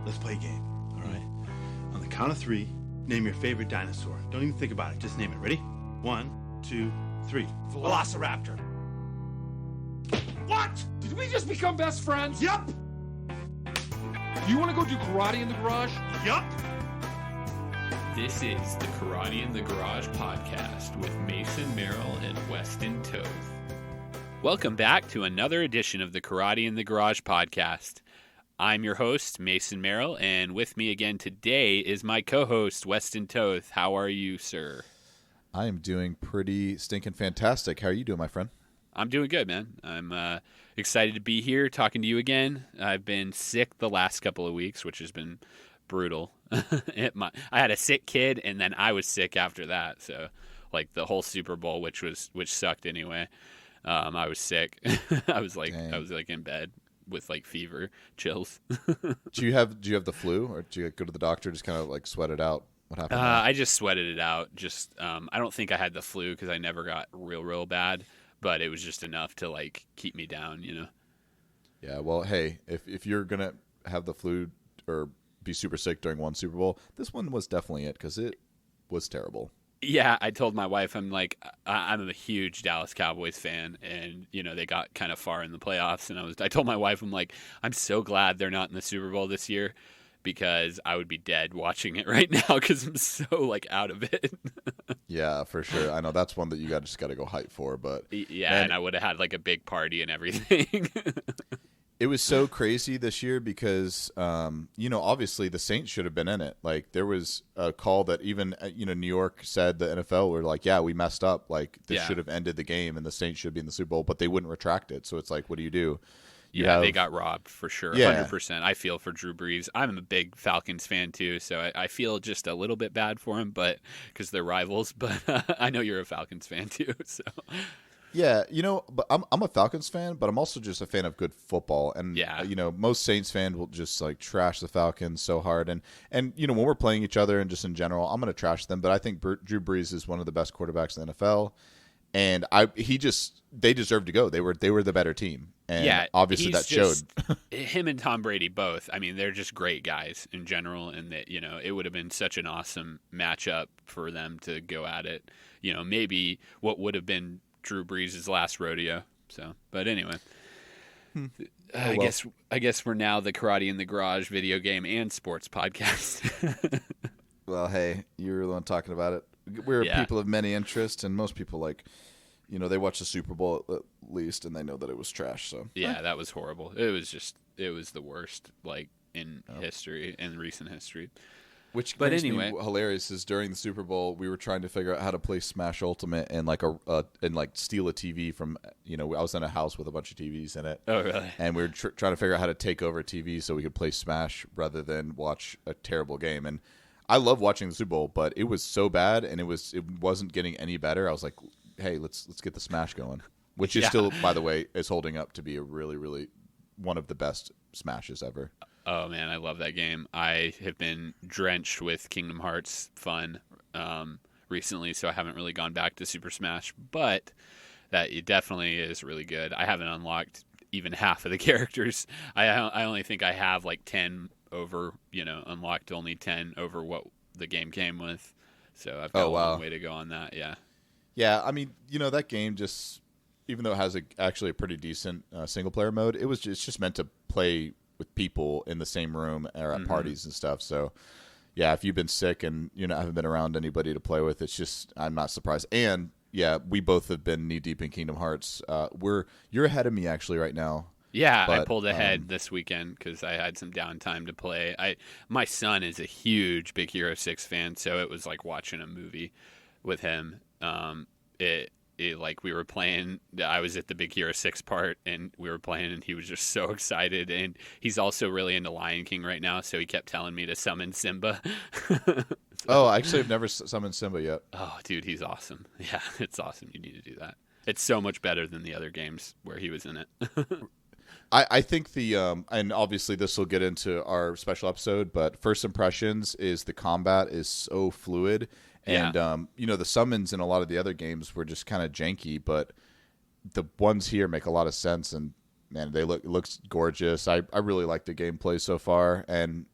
let's play a game. All right? On the count of 3, name your favorite dinosaur. Don't even think about it. Just name it. Ready? 1, 2, 3. Velociraptor. What? Did we just become best friends? Yup. You want to go do karate in the garage? Yup. This is the Karate in the Garage podcast with Mason Merrill and Weston Toth. Welcome back to another edition of the Karate in the Garage podcast. I'm your host, Mason Merrill, and with me again today is my co-host, Weston Toth. How are you, sir? I am doing pretty stinking fantastic. How are you doing, my friend? I'm doing good, man. I'm excited to be here talking to you again. I've been sick the last couple of weeks, which has been brutal. I had a sick kid, and then I was sick after that. So, like the whole Super Bowl, which sucked anyway. I was sick. I was in bed with like fever, chills. Do you have the flu, or do you go to the doctor? Just kind of like sweat it out. What happened? I just sweated it out. Just I don't think I had the flu because I never got real bad. But it was just enough to like keep me down, you know. Yeah, well, hey, if you're gonna have the flu or be super sick during one Super Bowl, this one was definitely it because it was terrible. Yeah, I told my wife, I'm like, I'm a huge Dallas Cowboys fan, and you know they got kind of far in the playoffs, and I told my wife, I'm like, I'm so glad they're not in the Super Bowl this year because I would be dead watching it right now because I'm so like out of it. Yeah, for sure. I know that's one that you just got to go hype for, but yeah, man, and I would have had like a big party and everything. It was so crazy this year because, obviously the Saints should have been in it. Like there was a call that even, New York said the NFL were like, yeah, we messed up. Like this should have ended the game and the Saints should be in the Super Bowl, but they wouldn't retract it. So it's like, what do you do? They got robbed for sure. Yeah. 100%. I feel for Drew Brees. I'm a big Falcons fan too, so I feel just a little bit bad for him, but because they're rivals. But I know you're a Falcons fan too, so. Yeah, but I'm a Falcons fan, but I'm also just a fan of good football. And most Saints fans will just like trash the Falcons so hard. And when we're playing each other and just in general, I'm going to trash them. But I think Drew Brees is one of the best quarterbacks in the NFL. And they deserve to go. They were the better team. And obviously that showed. Him and Tom Brady both. I mean, they're just great guys in general, and that it would have been such an awesome matchup for them to go at it. Maybe what would have been Drew Brees' last rodeo. So, but anyway. I guess we're now the Karate in the Garage video game and sports podcast. Well, hey, you were the one talking about it. We're people of many interests, and most people they watch the Super Bowl at least, and they know that it was trash. So yeah, that was horrible. It was the worst in history, in recent history. Which makes me hilarious is during the Super Bowl we were trying to figure out how to play Smash Ultimate and steal a TV from I was in a house with a bunch of TVs in it. Oh really? And we were trying to figure out how to take over a TV so we could play Smash rather than watch a terrible game. And I love watching the Super Bowl, but it was so bad and it wasn't getting any better. I was like, hey, let's get the Smash going, which is still, by the way, is holding up to be a really, really one of the best Smashes ever. Oh man, I love that game. I have been drenched with Kingdom Hearts fun recently, so I haven't really gone back to Super Smash, but that it definitely is really good. I haven't unlocked even half of the characters. I only think I have like 10 over, unlocked only 10 over what the game came with. So I've got a long way to go on that. Yeah. Yeah, I mean, that game just, even though it has actually a pretty decent single player mode, it's just meant to play with people in the same room or at parties and stuff. So yeah, if you've been sick and haven't been around anybody to play with, it's just, I'm not surprised. And yeah, we both have been knee deep in Kingdom Hearts. You're ahead of me actually right now. Yeah, but I pulled ahead this weekend because I had some downtime to play. My son is a huge Big Hero 6 fan, so it was like watching a movie with him. We were playing, I was at the Big Hero 6 part, and we were playing, and he was just so excited. And he's also really into Lion King right now, so he kept telling me to summon Simba. Oh, actually, I've never summoned Simba yet. Oh, dude, he's awesome. Yeah, it's awesome. You need to do that. It's so much better than the other games where he was in it. I think and obviously this will get into our special episode, but first impressions is the combat is so fluid. And, the summons in a lot of the other games were just kind of janky, but the ones here make a lot of sense. And, man, it looks gorgeous. I really like the gameplay so far. And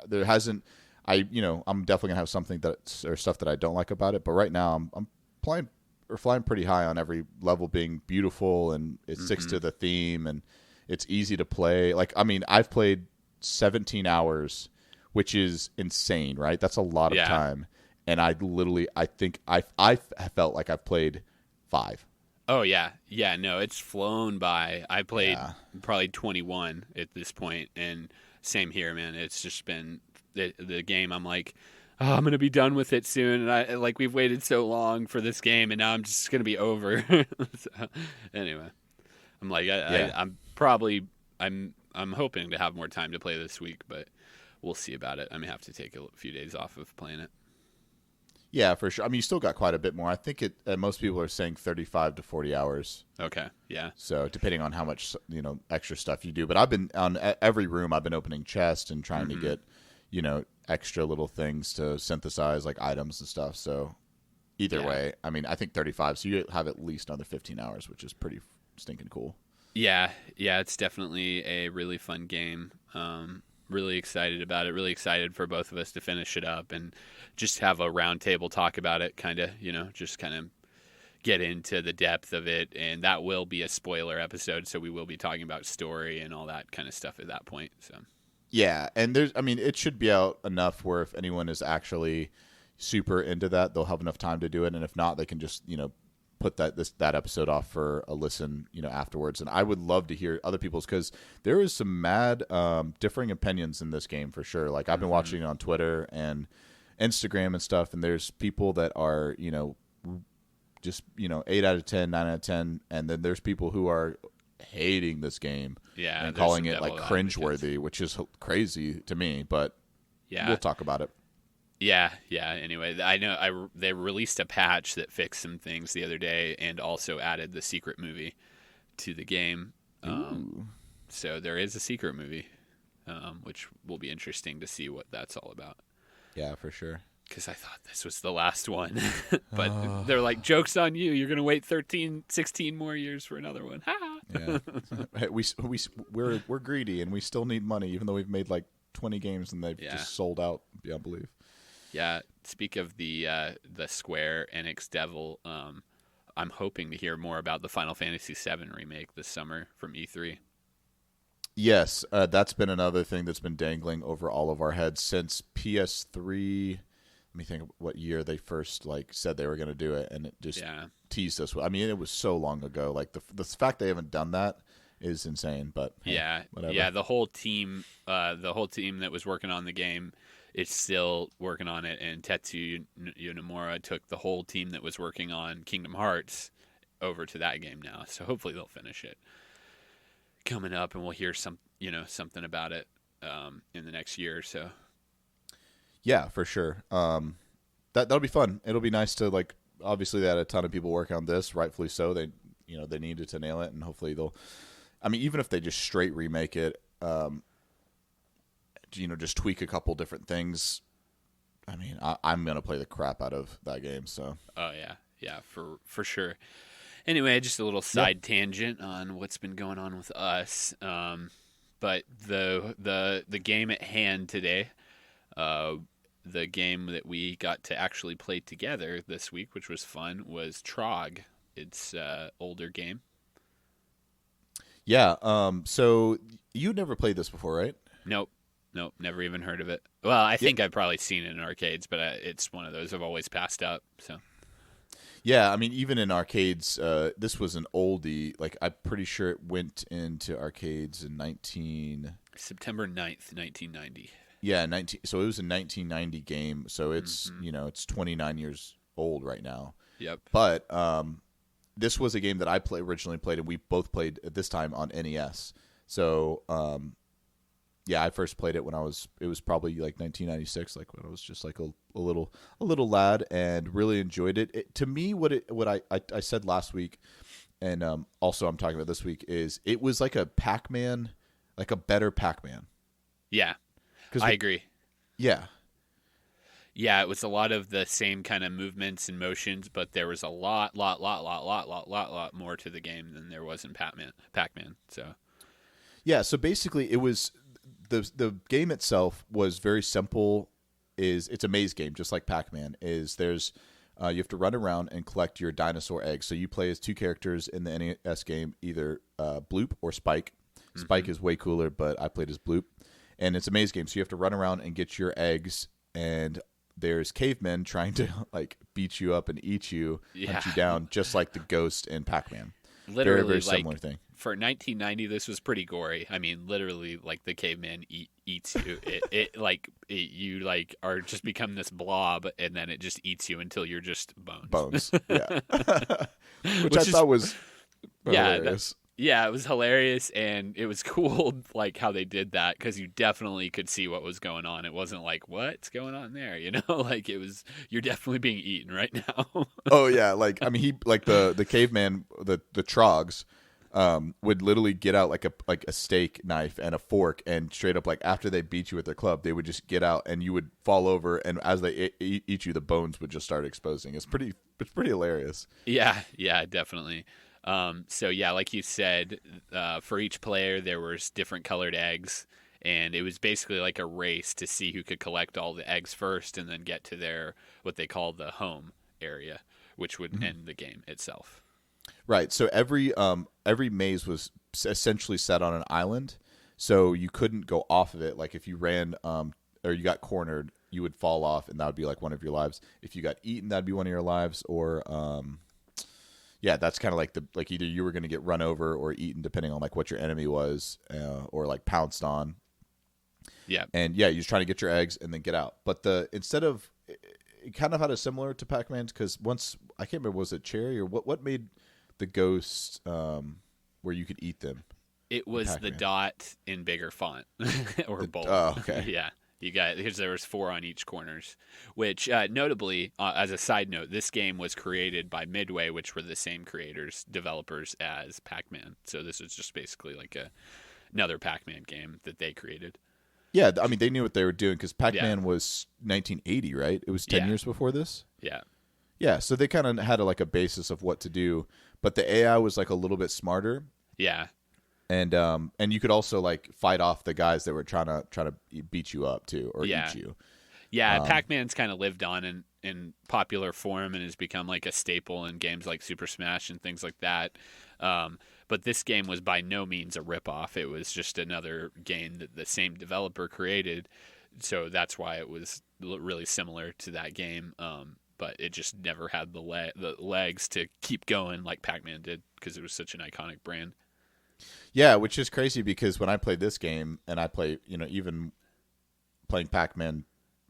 there hasn't. I'm definitely gonna have something or stuff that I don't like about it. But right now, I'm flying pretty high on every level being beautiful, and it sticks to the theme, and it's easy to play. Like, I mean, I've played 17 hours, which is insane, right? That's a lot of time. And I think I felt like I've played 5. Oh, yeah. Yeah, no, it's flown by. I played probably 21 at this point, and same here, man. It's just been the game. I'm like, oh, I'm going to be done with it soon. And we've waited so long for this game, and now I'm just going to be over. So, anyway, I'm like, I'm hoping to have more time to play this week, but we'll see about it. I may have to take a few days off of playing it. Yeah, for sure. I mean, you still got quite a bit more. I think most people are saying 35 to 40 hours. Okay, yeah. So depending on how much extra stuff you do, but I've been on every room. I've been opening chests and trying to get extra little things to synthesize like items and stuff. So either way, I mean, I think 35. So you have at least another 15 hours, which is pretty stinking cool. Yeah, it's definitely a really fun game. Really excited about it. Really excited for both of us to finish it up and just have a round table talk about it, kind of, just kind of get into the depth of it. And that will be a spoiler episode, so we will be talking about story and all that kind of stuff at that point. So yeah, and it should be out enough where if anyone is actually super into that, they'll have enough time to do it, and if not, they can just put that episode off for a listen, afterwards. And I would love to hear other people's, because there is some mad differing opinions in this game for sure. Like, I've been watching it on Twitter and Instagram and stuff, and there's people that are just 8 out of 10, 9 out of 10, and then there's people who are hating this game and calling it like cringeworthy, which is crazy to me. But we'll talk about it. Yeah. Anyway, I know they released a patch that fixed some things the other day and also added the secret movie to the game. So there is a secret movie, which will be interesting to see what that's all about. Yeah, for sure. Because I thought this was the last one. But they're like, joke's on you. You're going to wait 13, 16 more years for another one. Yeah. We're greedy, and we still need money, even though we've made like 20 games and they've just sold out beyond belief. Yeah, speak of the Square Enix devil, I'm hoping to hear more about the Final Fantasy VII remake this summer from E3. Yes, that's been another thing that's been dangling over all of our heads since PS3. Let me think of what year they first said they were going to do it, and it just teased us. I mean, it was so long ago. Like the fact they haven't done that is insane. But hey, whatever. The whole team that was working on the game, it's still working on it, and Tetsuya Nomura took the whole team that was working on Kingdom Hearts over to that game now. So hopefully they'll finish it coming up, and we'll hear something about it in the next year or so. Yeah, for sure. That'll be fun. It'll be nice to obviously they had a ton of people working on this, rightfully so. They they needed to nail it, and hopefully they'll. I mean, even if they just straight remake it. Just tweak a couple different things. I mean, I'm gonna play the crap out of that game. So. Oh yeah, for sure. Anyway, just a little side tangent on what's been going on with us. But the game at hand today, the game that we got to actually play together this week, which was fun, was Trog. It's older game. Yeah. So you never played this before, right? Nope, never even heard of it. Well, I think I've probably seen it in arcades, but it's one of those I've always passed up. So. Yeah, I mean, even in arcades, this was an oldie. I'm pretty sure it went into arcades in September 9th, 1990. Yeah, so it was a 1990 game. So it's it's 29 years old right now. Yep. But this was a game that I originally played, and we both played at this time on NES. So I first played it when it was probably 1996, when I was just a little lad, and really enjoyed it. To me, what I said last week, and also I'm talking about this week, is it was like a Pac-Man, like a better Pac-Man. Yeah, I agree. Yeah. Yeah, it was a lot of the same kind of movements and motions, but there was a lot more to the game than there was in Pac-Man. So. Yeah, so basically it was the game itself was very simple. It's a maze game, just like Pac-Man. There's you have to run around and collect your dinosaur eggs. So you play as two characters in the NES game, either Bloop or Spike. Spike is way cooler, but I played as Bloop. And it's a maze game, so you have to run around and get your eggs, and there's cavemen trying to like beat you up and eat you, hunt you down, just like the Ghost in Pac-Man. Literally, very similar thing. For 1990, this was pretty gory. I mean, literally, like the caveman eats you. You like are just become this blob, and then it just eats you until you're just bones. Yeah. Which I thought was hilarious. Yeah, it was hilarious, and it was cool, like how they did that, because you definitely could see what was going on. It wasn't like, what's going on there, you know? Like you're definitely being eaten right now. Oh yeah, like I mean, he like the caveman, the Trogs, would literally get out like a steak knife and a fork, and straight up, like after they beat you with their club, they would just get out, and you would fall over, and as they eat you, the bones would just start exposing. It's pretty hilarious. Yeah, definitely. So yeah, like you said, for each player there was different colored eggs, and it was basically like a race to see who could collect all the eggs first and then get to their what they call the home area, which would end the game itself. Right. So every maze was essentially set on an island, so you couldn't go off of it. Like if you ran or you got cornered, you would fall off, and that would be like one of your lives. If you got eaten, that'd be one of your lives, or yeah, that's kind of like either you were going to get run over or eaten, depending on like what your enemy was, or like pounced on. Yeah, and yeah, you're trying to get your eggs and then get out. But it kind of had a similar to Pac-Man's, because once I can't remember, was it cherry or what made the ghosts where you could eat them? It was the dot in bigger font or bold. Oh, okay. Yeah. You got because there was 4 on each corners, which notably, as a side note, this game was created by Midway, which were the same developers as Pac-Man. So this was just basically like another Pac-Man game that they created. Yeah, I mean they knew what they were doing, because Pac-Man was 1980, right? It was 10 years before this. Yeah. Yeah, so they kind of had a basis of what to do, but the AI was like a little bit smarter. Yeah. And you could also like fight off the guys that were trying to beat you up too, or eat you. Yeah, Pac-Man's kind of lived on in popular form and has become like a staple in games like Super Smash and things like that. But this game was by no means a ripoff. It was just another game that the same developer created, so that's why it was really similar to that game. But it just never had the legs to keep going like Pac-Man did, because it was such an iconic brand. Yeah, which is crazy, because when I played this game, and I play, even playing Pac-Man,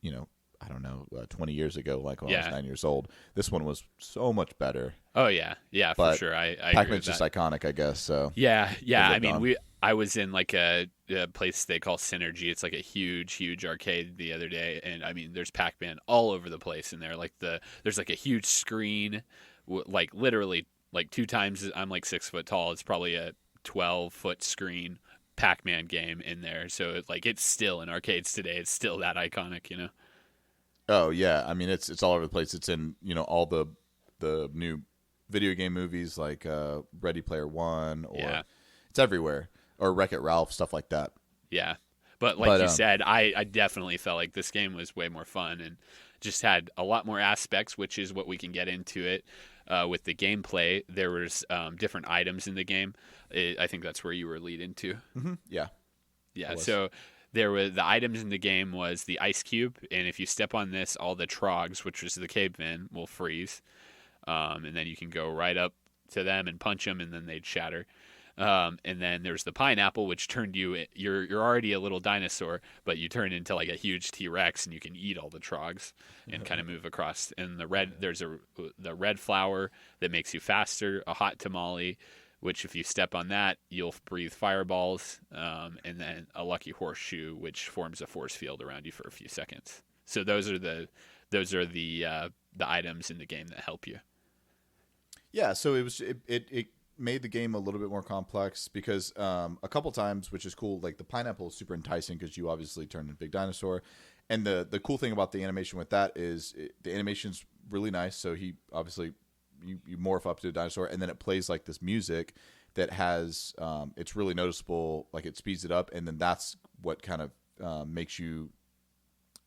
I don't know, 20 years ago, like when I was 9 years old, this one was so much better. Oh yeah, but for sure. I Pac-Man's just iconic, I guess. So yeah. I mean, I was in like a place they call Synergy. It's like a huge arcade the other day, and I mean, there's Pac-Man all over the place in there. Like there's like a huge screen, like literally like 2 times. I'm like 6 foot tall. It's probably a 12-foot screen Pac-Man game in there. So it's still in arcades today. It's still that iconic, Oh yeah, I mean it's all over the place. It's in all the new video game movies like Ready Player One, or it's everywhere, or Wreck-It Ralph, stuff like that. Yeah, but you said, I definitely felt like this game was way more fun and just had a lot more aspects, which is what we can get into it. With the gameplay, there was different items in the game. I think that's where you were leading to. Mm-hmm. Yeah. So there were the items in the game was the ice cube, and if you step on this, all the Trogs, which was the cavemen, will freeze, and then you can go right up to them and punch them, and then they'd shatter. And then there's the pineapple, which turned you're already a little dinosaur, but you turn into like a huge T-Rex, and you can eat all the Trogs and kind of move across. And there's the red flower that makes you faster, a hot tamale, which if you step on that, you'll breathe fireballs, and then a lucky horseshoe, which forms a force field around you for a few seconds. So those are the items in the game that help you. Yeah, so it made the game a little bit more complex, because a couple times, which is cool, like the pineapple is super enticing because you obviously turn into a big dinosaur, and the cool thing about the animation with that is the animation's really nice. So he obviously you morph up to a dinosaur, and then it plays like this music that has it's really noticeable, like it speeds it up, and then that's what kind of makes you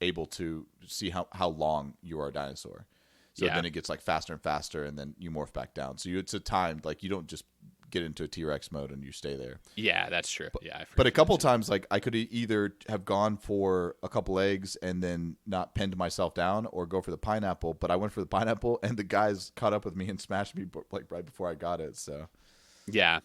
able to see how long you are a dinosaur. So then it gets like faster and faster, and then you morph back down. So it's a timed, like you don't just get into a T-Rex mode and you stay there. Yeah, that's true. But a couple times, like I could either have gone for a couple eggs and then not pinned myself down, or go for the pineapple. But I went for the pineapple, and the guys caught up with me and smashed me like right before I got it. So yeah,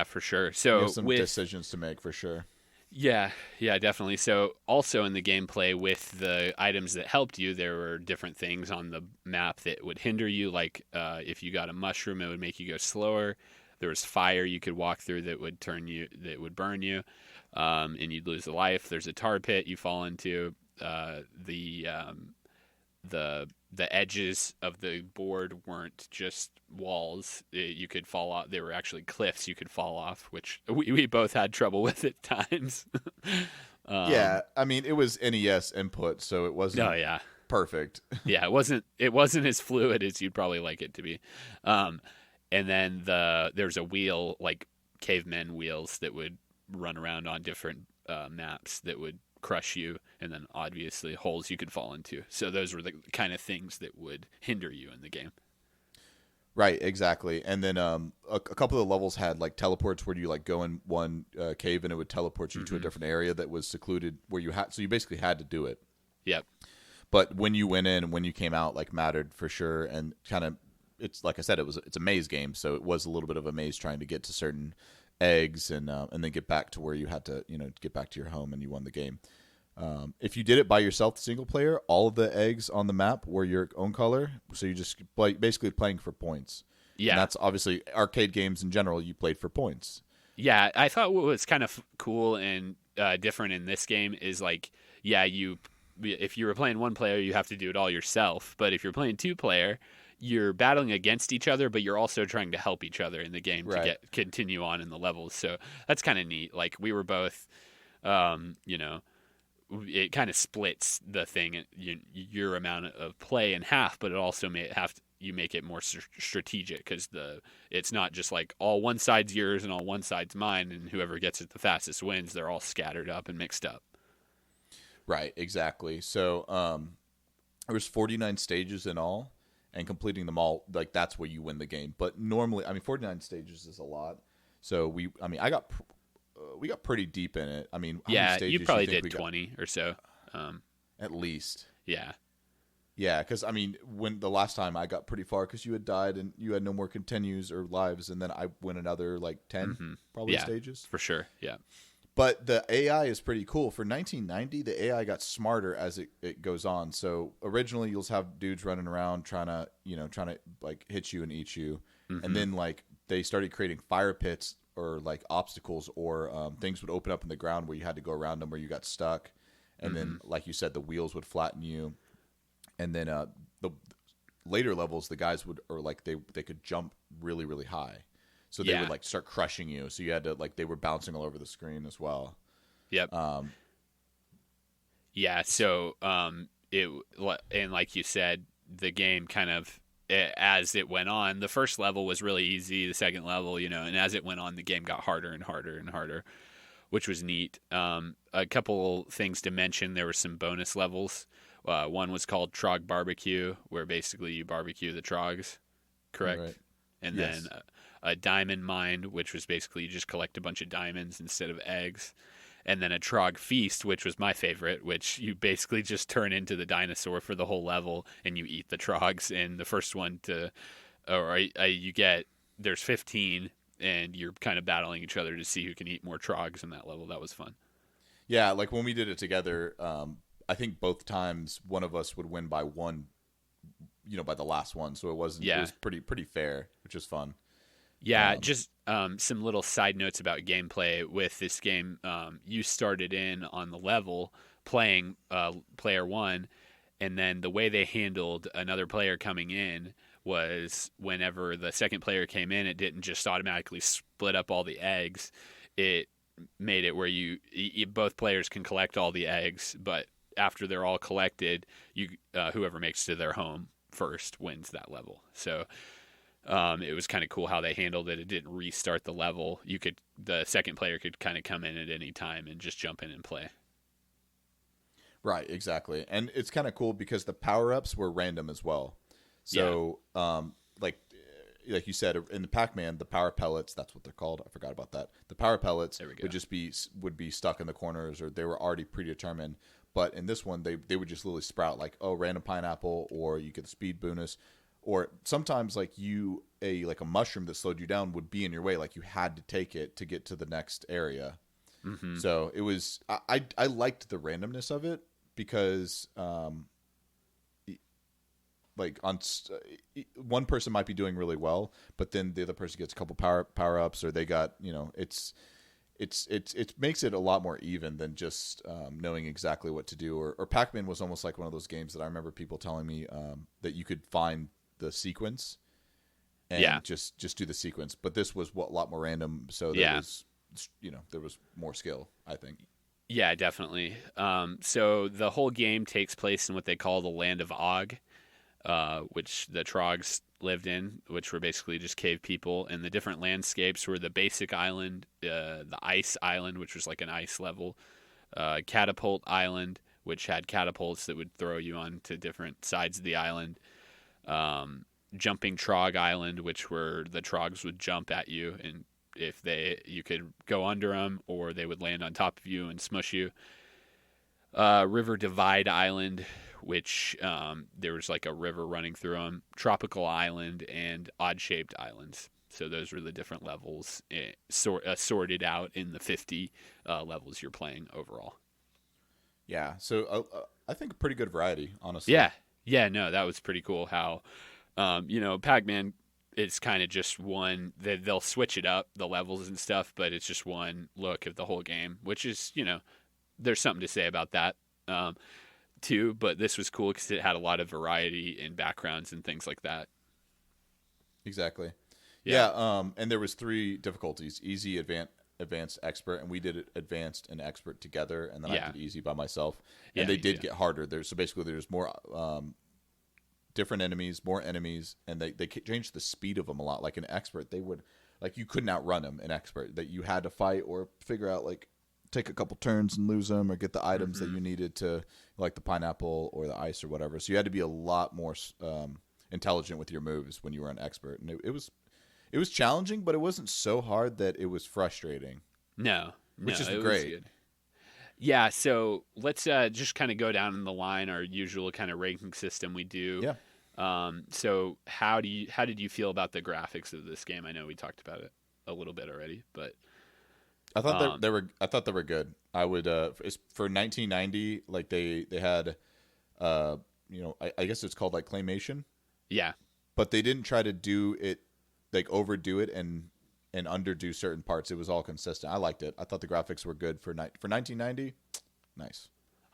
for sure. So some decisions to make for sure. Yeah, definitely. So also in the gameplay with the items that helped you, there were different things on the map that would hinder you. Like if you got a mushroom, it would make you go slower. There was fire you could walk through that would burn you, and you'd lose a life. There's a tar pit you fall into. The edges of the board weren't just walls. You could fall off. They were actually cliffs you could fall off, which we both had trouble with at times. Yeah, I mean, it was NES input, so it wasn't perfect. Yeah, it wasn't as fluid as you'd probably like it to be. And then there's a wheel, like cavemen wheels, that would run around on different maps that would crush you, and then obviously holes you could fall into. So those were the kind of things that would hinder you in the game. Right, exactly. And then a couple of the levels had like teleports where you like go in one cave and it would teleport you to a different area that was secluded, where you basically had to do it. Yep. But when you went in and when you came out, like mattered for sure. And kind of, it's like I said, it's a maze game, so it was a little bit of a maze trying to get to certain eggs and then get back to where you had to, get back to your home, and you won the game. If you did it by yourself, single player, all of the eggs on the map were your own color, so you just basically playing for points. Yeah, and that's obviously arcade games in general. You played for points. Yeah, I thought what was kind of cool and different in this game is like, if you were playing one player, you have to do it all yourself. But if you're playing two player, you're battling against each other, but you're also trying to help each other in the game to continue on in the levels. So that's kind of neat. Like we were both, it kind of splits the thing, your amount of play in half, but it also you make it more strategic, because it's not just like all one side's yours and all one side's mine, and whoever gets it the fastest wins. They're all scattered up and mixed up. Right, exactly. So there was 49 stages in all, and completing them all, like that's where you win the game. But normally, 49 stages is a lot. So we got pretty deep in it. How many stages you probably did 20 or so. At least. Yeah. Yeah, because when the last time I got pretty far, because you had died and you had no more continues or lives, and then I went another like 10 stages. For sure. Yeah. But the AI is pretty cool. For 1990, the AI got smarter as it goes on. So originally, you'll have dudes running around trying to like hit you and eat you, and then like they started creating fire pits or like obstacles, or things would open up in the ground where you had to go around them, where you got stuck, and then like you said, the wheels would flatten you, and then the later levels, the guys they could jump really, really high. So they would like start crushing you. So you had to they were bouncing all over the screen as well. Yep. So and like you said, the game kind of, as it went on, the first level was really easy. The second level, and as it went on, the game got harder and harder and harder, which was neat. A couple things to mention: there were some bonus levels. One was called Trog Barbecue, where basically you barbecue the Trogs, correct? Right. And then a diamond mine, which was basically you just collect a bunch of diamonds instead of eggs. And then a Trog Feast, which was my favorite, which you basically just turn into the dinosaur for the whole level and you eat the Trogs. And the first one there's 15, and you're kind of battling each other to see who can eat more Trogs in that level. That was fun. Yeah, like when we did it together, I think both times one of us would win by one, by the last one. So it was pretty fair, which is fun. Yeah, just some little side notes about gameplay with this game. You started in on the level playing player one, and then the way they handled another player coming in was whenever the second player came in, it didn't just automatically split up all the eggs. It made it where both players can collect all the eggs, but after they're all collected, whoever makes to their home first wins that level. So It was kind of cool how they handled it. It didn't restart the level. The second player could kind of come in at any time and just jump in and play. Right, exactly. And it's kind of cool because the power-ups were random as well. So, like you said, in the Pac-Man, the power pellets, that's what they're called. I forgot about that. The power pellets would be stuck in the corners, or they were already predetermined. But in this one, they would just literally sprout like, oh, random pineapple, or you get the speed bonus. Or sometimes like a mushroom that slowed you down would be in your way. Like you had to take it to get to the next area. Mm-hmm. So it was, I liked the randomness of it because, like one person might be doing really well, but then the other person gets a couple power ups, or they got, it makes it a lot more even than just knowing exactly what to do. Or Pac-Man was almost like one of those games that I remember people telling me that you could find the sequence and just do the sequence. But this was a lot more random, so there was there was more skill, I think. Yeah, definitely. So the whole game takes place in what they call the Land of Og, which the Trogs lived in, which were basically just cave people. And the different landscapes were the basic island, the ice island, which was like an ice level, catapult island, which had catapults that would throw you onto different sides of the island, jumping Trog island, which were the Trogs would jump at you, and you could go under them, or they would land on top of you and smush you. River Divide Island, which there was like a river running through them. Tropical Island, and Odd-Shaped Islands. So those were the different levels sorted out in the 50 levels you're playing overall. Yeah, so I think a pretty good variety, honestly. Yeah, no, that was pretty cool how, Pac-Man, it's kind of just one, they'll switch it up, the levels and stuff, but it's just one look at the whole game, which is, there's something to say about that too, but this was cool because it had a lot of variety in backgrounds and things like that. Exactly. Yeah, and there was 3 difficulties: easy, advanced, expert, and we did it advanced and expert together, and then I did easy by myself. And they did get harder. So basically there's more different enemies, more enemies, and they changed the speed of them a lot. Like an expert, they would, like, you couldn't outrun them in expert, that you had to fight or figure out, like, take a couple turns and lose them, or get the items that you needed to, like the pineapple or the ice or whatever. So you had to be a lot more intelligent with your moves when you were an expert. And it was challenging, but it wasn't so hard that it was frustrating. Which is great. Was good. Yeah, so let's just kind of go down in the line, our usual kind of ranking system we do. Yeah. So how did you feel about the graphics of this game? I know we talked about it a little bit already, but I thought they were good. I would for 1990, like they had I guess it's called like claymation. Yeah. But they didn't try to do it, like overdo it and underdo certain parts. It was all consistent. I liked it. I thought the graphics were good for 1990. Nice.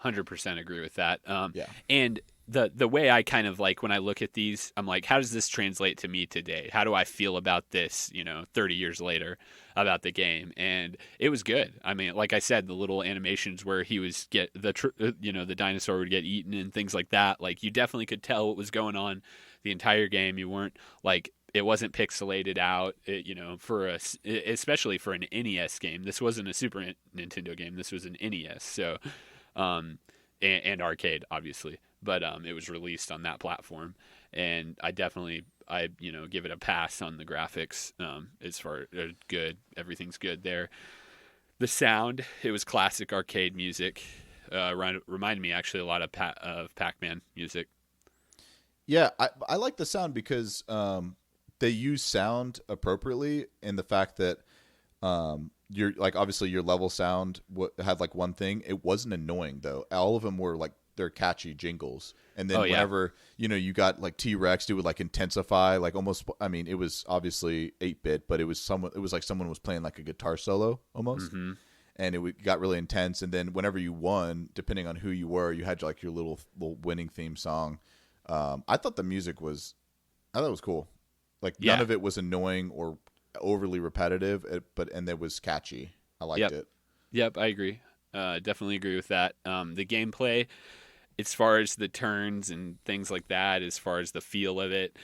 100% agree with that. Yeah. And the way I kind of like when I look at these, I'm like, how does this translate to me today? How do I feel about this, 30 years later about the game? And it was good. I mean, like I said, the little animations where he was the dinosaur would get eaten and things like that. Like you definitely could tell what was going on the entire game. You weren't like, it wasn't pixelated out, especially for an NES game. This wasn't a Super Nintendo game. This was an NES. So, and arcade, obviously, but it was released on that platform, and I give it a pass on the graphics. As far as good, everything's good there. The sound, it was classic arcade music. Reminded me actually a lot of Pac-Man music. Yeah, I like the sound because they use sound appropriately in the fact that you're like, obviously your level sound had like one thing. It wasn't annoying though. All of them were like, they're catchy jingles. And then whenever, you got like T-Rex, it would like intensify, like almost, I mean, it was obviously 8-bit, but it was like someone was playing like a guitar solo almost. Mm-hmm. And it got really intense. And then whenever you won, depending on who you were, you had like your little winning theme song. I thought the music was cool. Like none of it was annoying or overly repetitive, and it was catchy. I liked it. Yep, I agree. Definitely agree with that. The gameplay, as far as the turns and things like that, as far as the feel of it,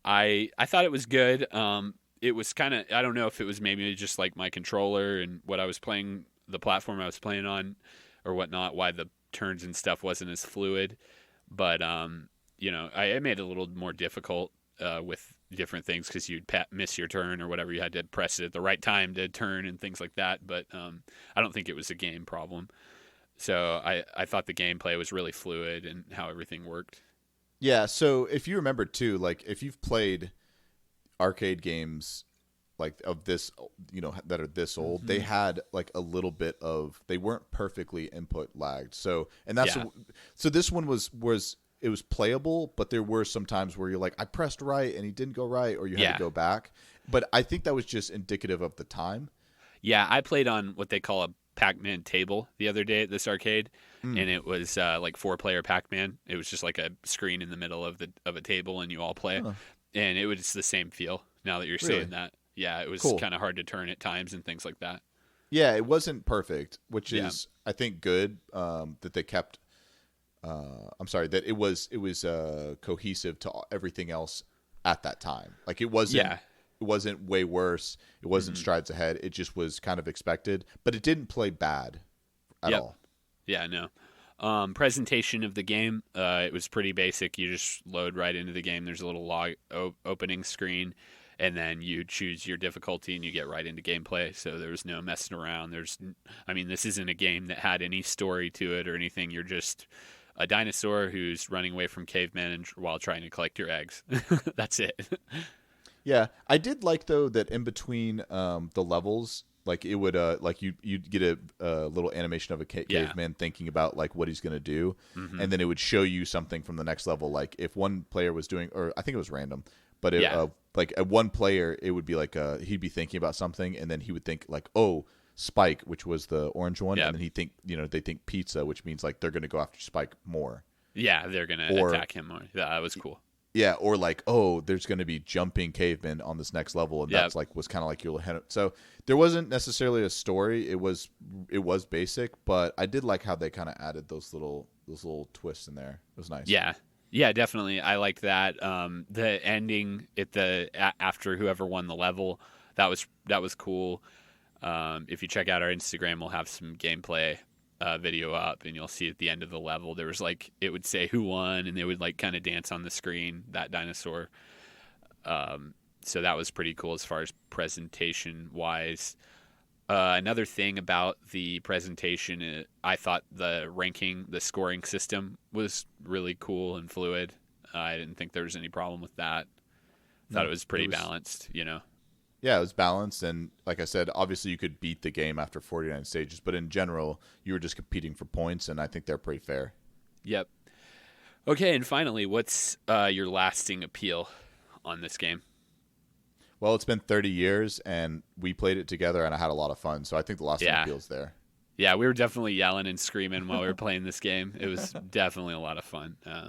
I thought it was good. It was kind of, I don't know if it was maybe just like my controller and what I was playing, the platform I was playing on or whatnot, why the turns and stuff wasn't as fluid. But, I made it a little more difficult with different things because you'd miss your turn or whatever. You had to press it at the right time to turn and things like that. But I don't think it was a game problem. So I thought the gameplay was really fluid and how everything worked. Yeah, so if you remember too, like if you've played arcade games like of this, that are this old, they had like a little bit of, they weren't perfectly input lagged. So, and that's, so this one was it was playable, but there were some times where you're like, I pressed right and he didn't go right, or you had to go back. But I think that was just indicative of the time. Yeah, I played on what they call a Pac-Man table the other day at this arcade, and it was like 4-player Pac-Man. It was just like a screen in the middle of a table, and you all play. And it was the same feel. Now that you're saying that, yeah, it was kind of hard to turn at times and things like that. Yeah, it wasn't perfect, which is I think good that they kept. That it was cohesive to everything else at that time. Like it wasn't. Yeah. It wasn't way worse. It wasn't strides ahead. It just was kind of expected, but it didn't play bad at all. Yeah, no. Presentation of the game, it was pretty basic. You just load right into the game. There's a little opening screen, and then you choose your difficulty, and you get right into gameplay. So there was no messing around. This isn't a game that had any story to it or anything. You're just a dinosaur who's running away from cavemen while trying to collect your eggs. That's it. Yeah, I did like though that in between the levels, like it would like you'd get a little animation of a caveman thinking about like what he's gonna do, and then it would show you something from the next level. Like if one player was doing, or I think it was random, but like at one player it would be like he'd be thinking about something, and then he would think like, oh, Spike, which was the orange one, and then he think they think pizza, which means like they're gonna go after Spike more. Yeah, they're gonna attack him more. Yeah, that was cool. Yeah, or like, oh, there's going to be jumping cavemen on this next level, and that's like was kind of like your head. So there wasn't necessarily a story. It was basic, but I did like how they kind of added those little twists in there. It was nice. Yeah, definitely. I liked that. The ending after whoever won the level, that was cool. If you check out our Instagram, we'll have some gameplay video up, and you'll see at the end of the level there was like, it would say who won, and they would like kind of dance on the screen, that dinosaur. So that was pretty cool as far as presentation wise. Another thing about the presentation, I thought the scoring system was really cool and fluid. I didn't think there was any problem with that. Thought it was pretty balanced, Yeah, it was balanced, and like I said, obviously you could beat the game after 49 stages, but in general, you were just competing for points, and I think they're pretty fair. Yep. Okay, and finally, what's your lasting appeal on this game? Well, it's been 30 years, and we played it together, and I had a lot of fun, so I think the lasting appeal's there. Yeah, we were definitely yelling and screaming while we were playing this game. It was definitely a lot of fun. I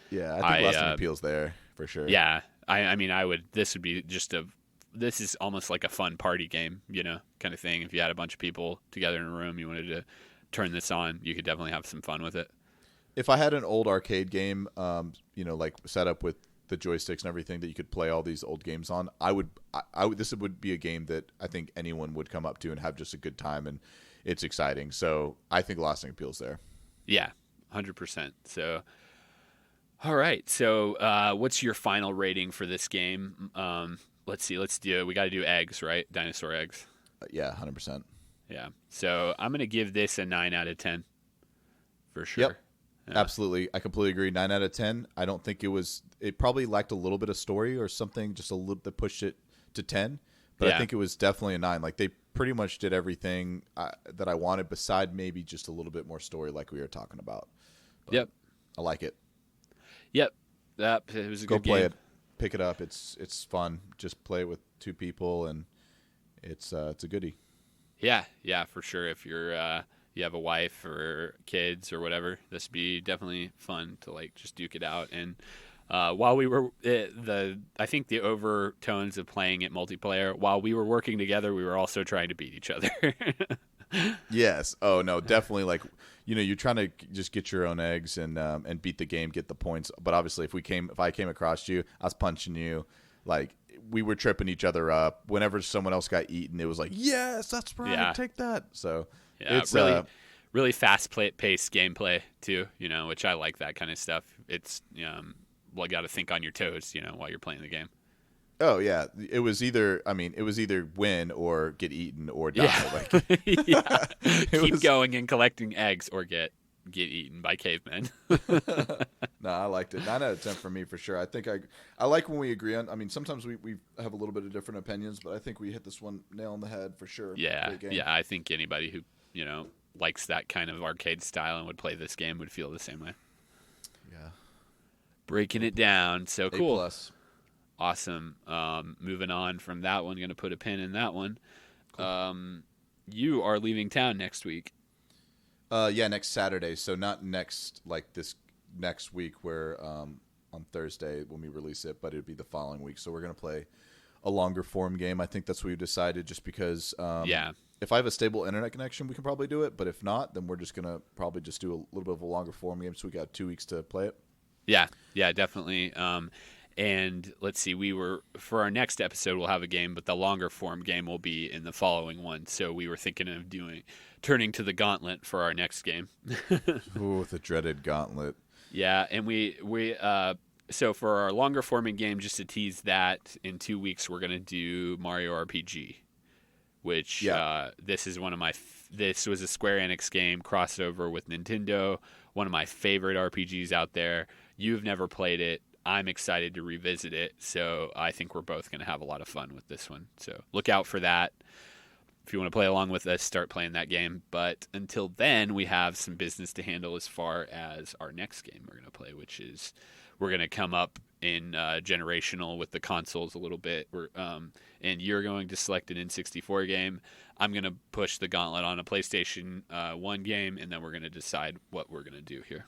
think lasting appeal's there, for sure. Yeah, this is almost like a fun party game, kind of thing. If you had a bunch of people together in a room, you wanted to turn this on, you could definitely have some fun with it. If I had an old arcade game, like set up with the joysticks and everything that you could play all these old games on, this would be a game that I think anyone would come up to and have just a good time, and it's exciting. So I think lasting appeal's there. Yeah, 100%. So, all right. So what's your final rating for this game? Let's see. We got to do eggs, right? Dinosaur eggs. Yeah, 100%. Yeah. So I'm going to give this a 9 out of 10 for sure. Yep. Yeah. Absolutely. I completely agree. 9 out of 10. I don't think it probably lacked a little bit of story or something, just a little that pushed it to 10. But I think it was definitely a 9. Like they pretty much did everything that I wanted, beside maybe just a little bit more story like we were talking about. But yep. I like it. Yep. It was a good game. Go play it. Pick it up. It's fun. Just play it with 2 people, and it's a goodie. Yeah, for sure. If you're you have a wife or kids or whatever, this would be definitely fun to like just duke it out. And while we were I think the overtones of playing it multiplayer, while we were working together, we were also trying to beat each other. Yes. Oh no, definitely. Like, you're trying to just get your own eggs and beat the game, get the points. But obviously, if I came across you, I was punching you. like we were tripping each other up. Whenever someone else got eaten, it was like, yes, that's right, Yeah. take that. So Yeah, it's really fast-paced gameplay too. Which I like that kind of stuff. It's you got to think on your toes, while you're playing the game. Oh yeah, it was either win or get eaten or die. Yeah. Like, yeah. Keep was... going and collecting eggs or get eaten by cavemen. No, I liked it. 9 out of 10 for me for sure. I think I like when we agree on. I mean, sometimes we have a little bit of different opinions, but I think we hit this one nail on the head for sure. Yeah, yeah. I think anybody who likes that kind of arcade style and would play this game would feel the same way. Yeah, breaking it down. So cool. A+. Awesome. Moving on from that one, going to put a pin in that one. Cool. You are leaving town next week. Yeah, next Saturday. So not this next week where on Thursday when we release it, but it'd be the following week. So we're going to play a longer form game. I think that's what we decided just because if I have a stable internet connection, we can probably do it. But if not, then we're just going to probably just do a little bit of a longer form game. So we got 2 weeks to play it. Yeah, definitely. And let's see, for our next episode, we'll have a game, but the longer form game will be in the following one. So we were thinking of turning to the Gauntlet for our next game. Ooh, the dreaded Gauntlet. Yeah, and so for our longer forming game, just to tease that, in 2 weeks we're gonna do Mario RPG, which this is this was a Square Enix game crossover with Nintendo, one of my favorite RPGs out there. You've never played it. I'm excited to revisit it, so I think we're both going to have a lot of fun with this one. So look out for that. If you want to play along with us, start playing that game. But until then, we have some business to handle as far as our next game we're going to play, which is we're going to come up in generational with the consoles a little bit. And you're going to select an N64 game. I'm going to push the gauntlet on a PlayStation 1 game, and then we're going to decide what we're going to do here.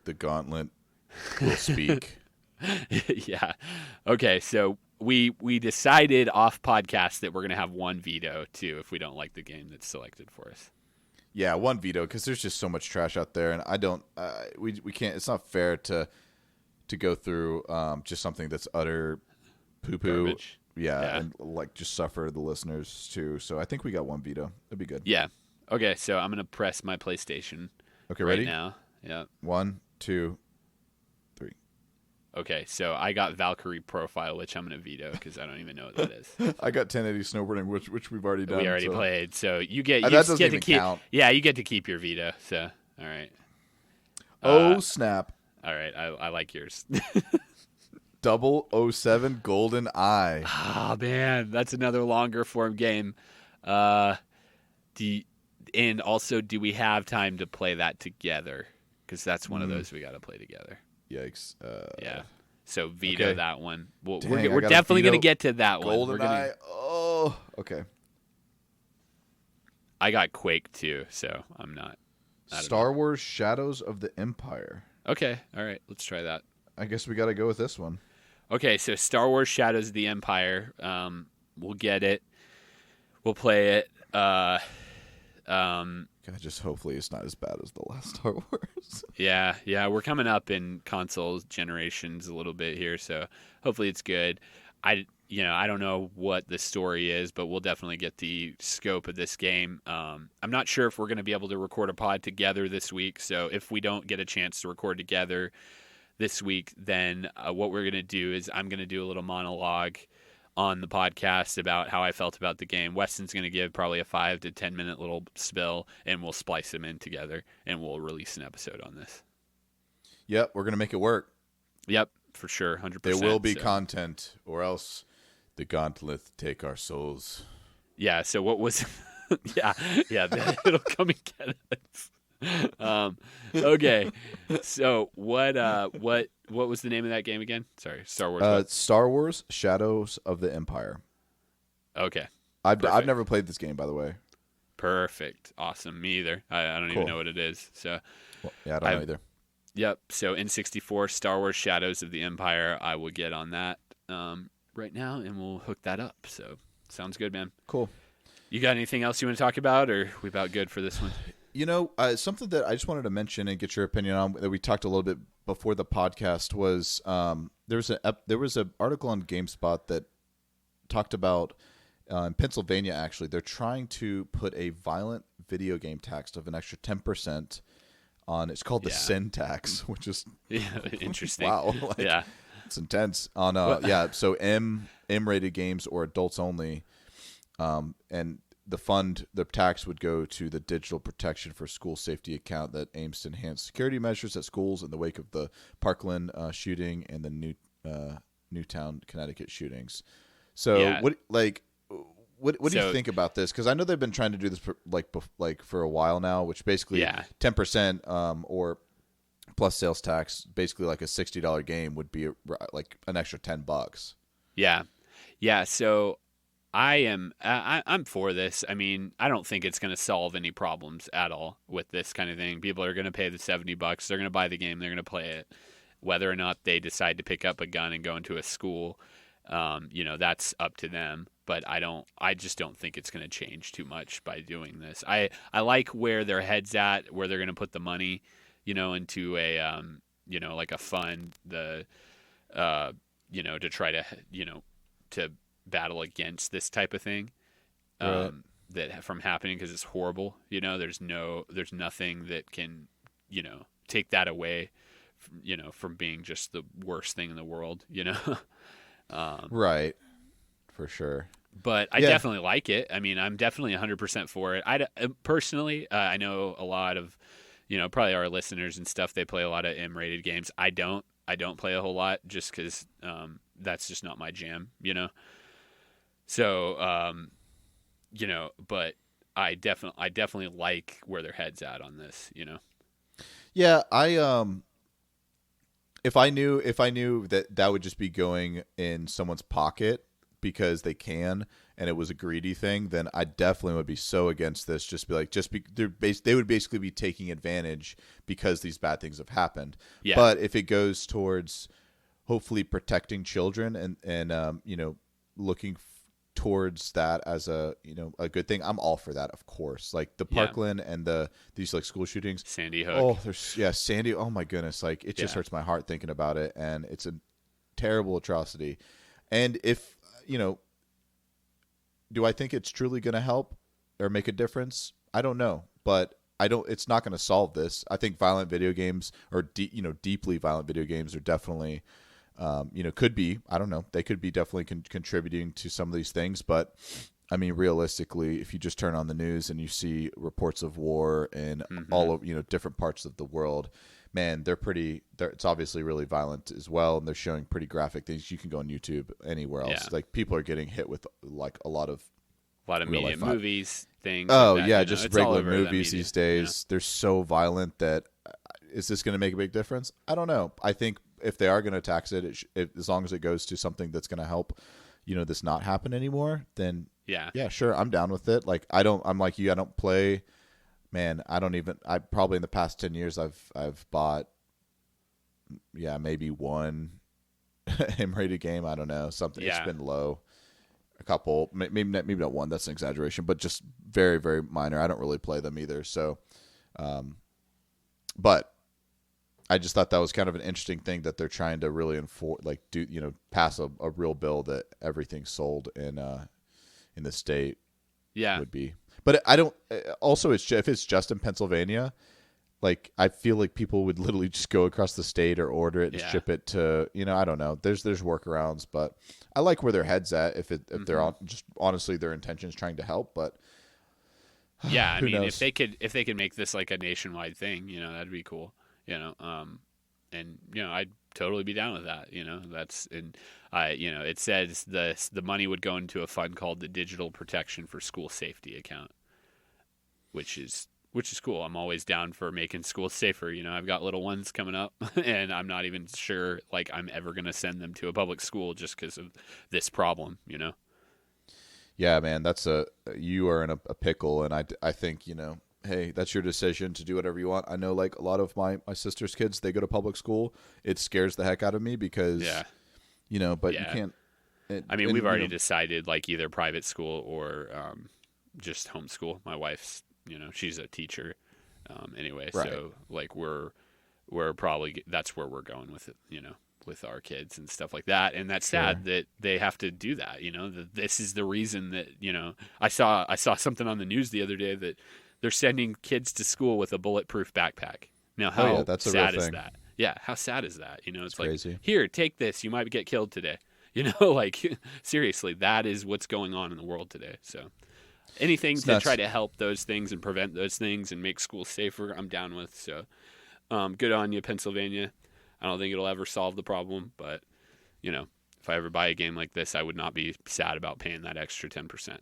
The gauntlet will speak. Yeah. Okay, so we decided off podcast that we're going to have one veto, too, if we don't like the game that's selected for us. Yeah, one veto, because there's just so much trash out there, and I don't we can't. It's not fair to go through just something that's utter poo-poo. Garbage. Yeah, and like just suffer the listeners too. So I think we got one veto. That'd be good. Yeah. Okay, so I'm going to press my PlayStation. Okay, ready? Right now. Yeah. 1, 2, 3. Okay, so I got Valkyrie Profile, which I'm going to veto because I don't even know what that is. I got 1080 snowboarding, which we've already done. We already played, so you get to keep. Count. Yeah, you get to keep your veto. So all right. Snap! All right, I like yours. 007 Golden Eye. Oh man, that's another longer form game. And also, do we have time to play that together? Because that's one of those we got to play together. Yikes. Yeah. So veto that one. Dang, we're definitely going to get to that one. Golden Eye. Oh, okay. I got Quake too, so I'm not. Star Wars Shadows of the Empire. Okay. All right. Let's try that. I guess we got to go with this one. Okay. So Star Wars Shadows of the Empire. We'll get it. We'll play it. Just hopefully it's not as bad as the last Star Wars. Yeah, we're coming up in console generations a little bit here, so hopefully it's good. I don't know what the story is, but we'll definitely get the scope of this game. I'm not sure if we're going to be able to record a pod together this week, so if we don't get a chance to record together this week, then what we're going to do is I'm going to do a little monologue on the podcast about how I felt about the game. Weston's going to give probably a 5 to 10 minute little spill, and we'll splice them in together, and we'll release an episode on this. Yep, we're going to make it work. Yep, for sure, 100%. There will be content, or else the gauntlet take our souls. Yeah, so what was... yeah, it'll come and get us. Okay, so what was the name of that game again? Sorry, Star Wars. Star Wars Shadows of the Empire. Okay, I've never played this game, by the way. Perfect, awesome. Me either. I don't even know what it is. So I don't know either. Yep. So N64 Star Wars Shadows of the Empire. I will get on that right now, and we'll hook that up. So sounds good, man. Cool. You got anything else you want to talk about, or we about good for this one? Something that I just wanted to mention and get your opinion on that we talked a little bit before the podcast was there was an article on GameSpot that talked about in Pennsylvania. Actually, they're trying to put a violent video game tax of an extra 10% on. It's called the sin tax, which is interesting. Wow, like, it's intense. On so M-rated games or adults only, and the tax would go to the Digital Protection for School Safety account that aims to enhance security measures at schools in the wake of the Parkland shooting and the Newtown, Connecticut shootings. So what do you think about this? Because I know they've been trying to do this for a while now, which basically 10% or plus sales tax, basically like a $60 game would be like an extra $10. Yeah. So I'm for this. I mean, I don't think it's going to solve any problems at all with this kind of thing. People are going to pay the $70. They're going to buy the game. They're going to play it. Whether or not they decide to pick up a gun and go into a school, that's up to them. But I just don't think it's going to change too much by doing this. I like where their head's at, where they're going to put the money, into a, like a fund, to try to, to battle against this type of thing, that from happening, because it's horrible. There's nothing that can, take that away, from being just the worst thing in the world, Right. For sure. But I definitely like it. I mean, I'm definitely 100% for it. Personally, I know a lot of, probably our listeners and stuff, they play a lot of M-rated games. I don't play a whole lot just because that's just not my jam, So, but I definitely like where their head's at on this, Yeah, if I knew that would just be going in someone's pocket because they can, and it was a greedy thing, then I definitely would be so against this. They would basically be taking advantage because these bad things have happened. Yeah. But if it goes towards hopefully protecting children and looking towards that as a good thing, I'm all for that, of course. Like the Parkland and these like school shootings, Sandy Hook. Sandy. Oh my goodness, like it just hurts my heart thinking about it, and it's a terrible atrocity. And if do I think it's truly going to help or make a difference? I don't know, but it's not going to solve this. I think violent video games or deeply violent video games are definitely. Could be, I don't know. They could be definitely contributing to some of these things, but I mean, realistically, if you just turn on the news and you see reports of war in all of different parts of the world, man, it's obviously really violent as well, and they're showing pretty graphic things. You can go on YouTube anywhere else. Like people are getting hit with like a lot of media, movies, things. Oh like that, just regular movies these days. They're so violent that is this going to make a big difference? I don't know. I think if they are going to tax it, as long as it goes to something that's going to help, this not happen anymore, then yeah, sure, I'm down with it. Like I'm like you, I don't play. Man, I probably in the past 10 years I've bought, maybe one M-rated game. I don't know, something. It's been low. A couple, maybe not one. That's an exaggeration, but just very, very minor. I don't really play them either. So, but I just thought that was kind of an interesting thing that they're trying to really pass a real bill that everything sold in the state would be. But I don't. Also, if it's just in Pennsylvania, like I feel like people would literally just go across the state or order it and ship it to. I don't know. There's workarounds, but I like where their head's at. If they're just honestly their intentions trying to help, but yeah, I mean, knows? if they could make this like a nationwide thing, that'd be cool. And I'd totally be down with that. It says the money would go into a fund called the Digital Protection for School Safety account, which is cool. I'm always down for making schools safer. I've got little ones coming up, and I'm not even sure like I'm ever going to send them to a public school just because of this problem. Yeah, man, you are in a pickle, and I think hey, that's your decision to do whatever you want. I know, like a lot of my sister's kids, they go to public school. It scares the heck out of me because, but you can't. We've already decided like either private school or just homeschool. My wife's, she's a teacher anyway. Right. So like that's where we're going with it, with our kids and stuff like that. And that's sad that they have to do that. This is the reason that, I saw something on the news the other day that they're sending kids to school with a bulletproof backpack. Now, how that's a sad real is thing. that? Yeah. How sad is that? It's like, crazy. Here, take this. You might get killed today. Seriously, that is what's going on in the world today. So anything to try to help those things and prevent those things and make schools safer, I'm down with. So good on you, Pennsylvania. I don't think it'll ever solve the problem, but, if I ever buy a game like this, I would not be sad about paying that extra 10%,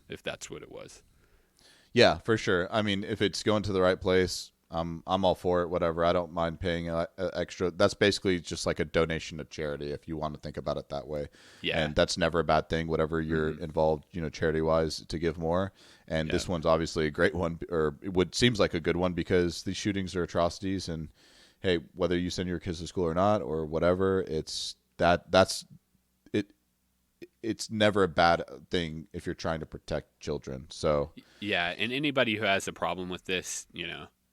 if that's what it was. Yeah, for sure. I mean, if it's going to the right place, I'm all for it, whatever. I don't mind paying extra. That's basically just like a donation to charity, if you want to think about it that way. Yeah. And that's never a bad thing, whatever you're involved, charity-wise, to give more. And this one's obviously a great one, or seems like a good one, because these shootings are atrocities, and hey, whether you send your kids to school or not, or whatever, it's never a bad thing if you're trying to protect children. So yeah, and anybody who has a problem with this,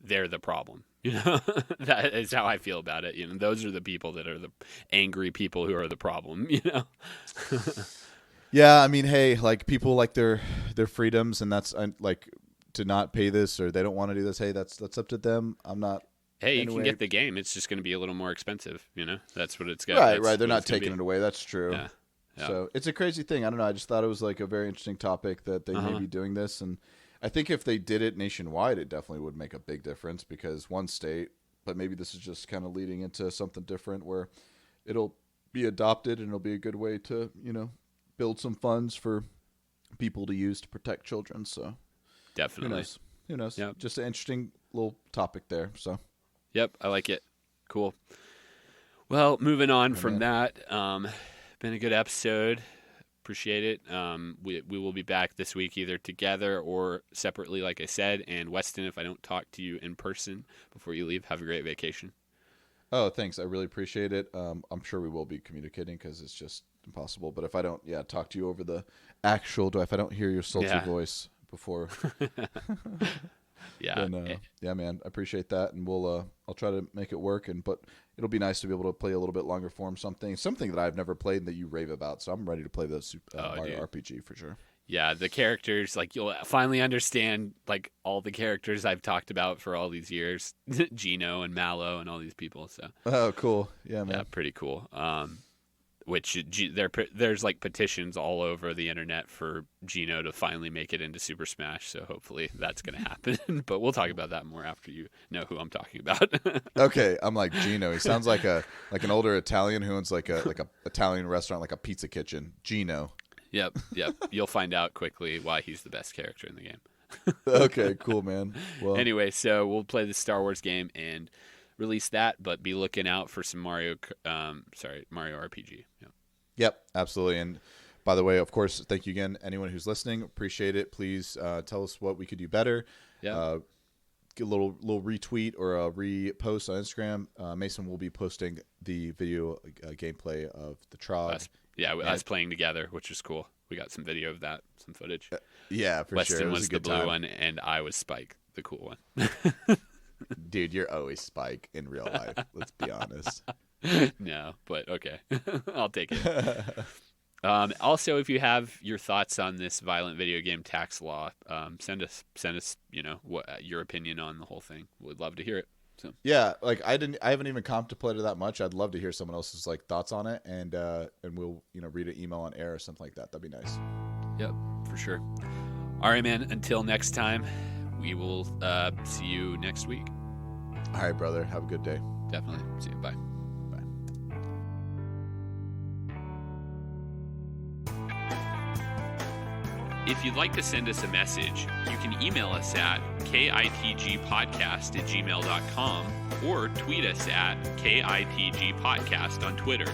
they're the problem. That is how I feel about it. Those are the people that are the angry people who are the problem. Yeah, I mean, hey, like, people like their freedoms, and that's like, to not pay this, or they don't want to do this. Hey, that's up to them. I'm not. Hey, you can get the game. It's just going to be a little more expensive. That's what it's got. Right. They're not taking it away. That's true. Yeah. So it's a crazy thing. I don't know. I just thought it was like a very interesting topic that they may be doing this. And I think if they did it nationwide, it definitely would make a big difference, because one state, but maybe this is just kind of leading into something different where it'll be adopted, and it'll be a good way to, build some funds for people to use to protect children. So definitely. Who knows? Yep. Just an interesting little topic there. So. Yep, I like it. Cool. Well, moving on from that, been a good episode. Appreciate it. We will be back this week, either together or separately, like I said. And Weston, if I don't talk to you in person before you leave, have a great vacation. Oh, thanks. I really appreciate it. I'm sure we will be communicating, because it's just impossible. But if I don't, talk to you over the if I don't hear your sultry voice before. Yeah. Yeah, man, I appreciate that, and I'll try to make it work. But it'll be nice to be able to play a little bit longer form, something that I've never played and that you rave about. So I'm ready to play the Mario RPG for sure. Yeah, the characters, like, you'll finally understand, like, all the characters I've talked about for all these years, Gino and Mallow and all these people. So. Oh, cool. Yeah, man. Yeah, pretty cool. Which there's like petitions all over the internet for Gino to finally make it into Super Smash. So hopefully that's going to happen. But we'll talk about that more after you know who I'm talking about. Okay, I'm like, Gino. He sounds like an older Italian who owns like a Italian restaurant, like a pizza kitchen. Gino. Yep. You'll find out quickly why he's the best character in the game. Okay, cool, man. Well, anyway, so we'll play the Star Wars game and release that, but be looking out for some Mario RPG. Yep, absolutely. And by the way, of course, thank you again, anyone who's listening. Appreciate it. Please tell us what we could do better. Yeah. Get a little retweet or a repost on Instagram. Mason will be posting the video gameplay of the Trog. Us playing together, which is cool. We got some video of that, some footage. Yeah, for Weston sure. Weston was the blue one, and I was Spike, the cool one. Dude, you're always Spike in real life. Let's be honest. No, but okay. I'll take it. Also, if you have your thoughts on this violent video game tax law, send us, what your opinion on the whole thing. We'd love to hear it. So. Yeah, like I haven't even contemplated that much. I'd love to hear someone else's like thoughts on it, and we'll read an email on air or something like that. That'd be nice. Yep, for sure. All right, man. Until next time, we will see you next week. All right, brother. Have a good day. Definitely. See you. Bye. If you'd like to send us a message, you can email us at kitgpodcast@gmail.com or tweet us at kitgpodcast on Twitter.